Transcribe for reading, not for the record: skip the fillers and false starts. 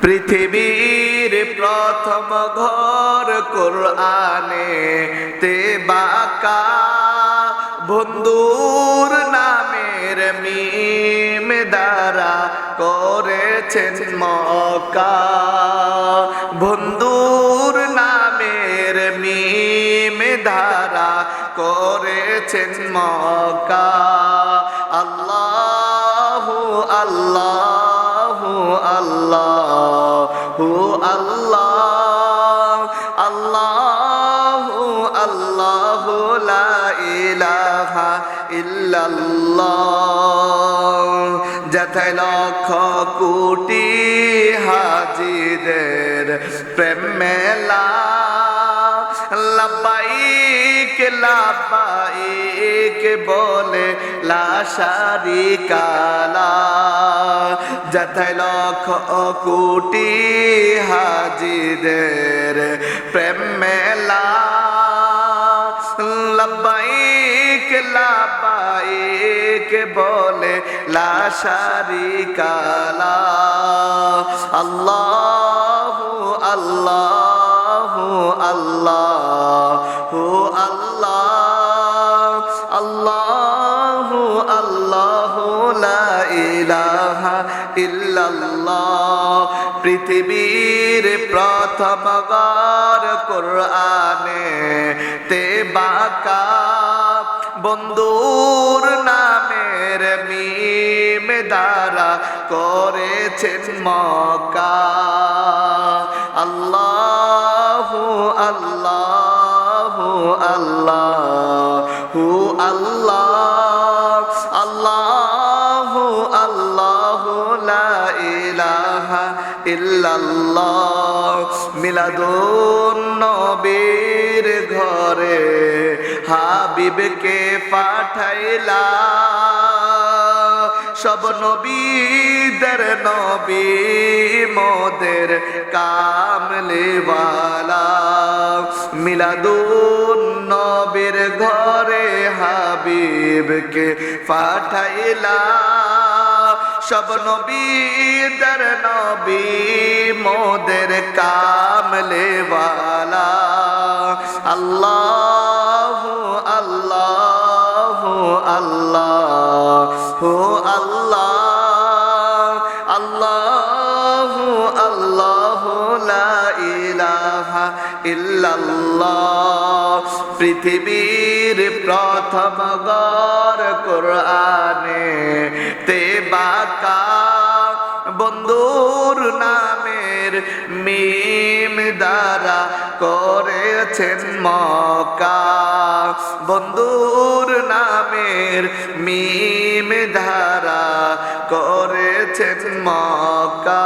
পৃথিবীর প্রথম ঘর কোরআনে তে বাঁকা, বন্ধুর নামের মিম দ্বারা করেছেন মক্কা। বন্ধুর নামের মিম দ্বারা করেছেন মক্কা। আল্লাহু আল্লাহু আল্লাহু আল্লাহ, আল্লাহু আল্লাহু লা ইলাহা ইল্লাল্লাহ। যেথায় লক্ষ কোটি হাজিদের প্রেম মেলা, লাব্বাইক লাব্বাইক বলে লা শারিকা লাহ। যেথায় লক্ষ কোটি হাজিদের প্রেম মেলা, লাব্বাইক লাব্বাইক বলে লা শারিকা লাহ। আল্লাহু আল্লাহু আল্লাহু আল্লাহ, আল্লাহু আল্লাহু লা ইলাহা ইল্লাল্লাহ। পৃথিবীর প্রথম ঘর কোরআনে তে বাঁকা, বন্ধুর নামের মিম দ্বারা করেছেন মক্কা। আল্লাহু আল্লাহু আল্লাহু আল্লাহ, আল্লাহু আল্লাহু লা ইলাহা ইল্লাল্লাহ। মিলাদুন নবীর ঘরে হাবিবকে পাঠাইলা, সব নবীদের নবী মোদের কামলিওয়ালা। মিলাদুন নবীর ঘরে হাবিবকে পাঠাইলা, সব নবীদের নবী মোদের কামলিওয়ালা। আল্লাহু আল্লাহু আল্লাহু আল্লাহ, আল্লাহু আল্লাহু লা ইলাহা ইল্লাল্লাহ। পৃথিবীর প্রথম ঘর কোরআনে তে বাঁকা, বন্ধুর নামের মিম দ্বারা করেছেন মক্কা। বন্ধুর নামের মিম দ্বারা করেছেন মক্কা।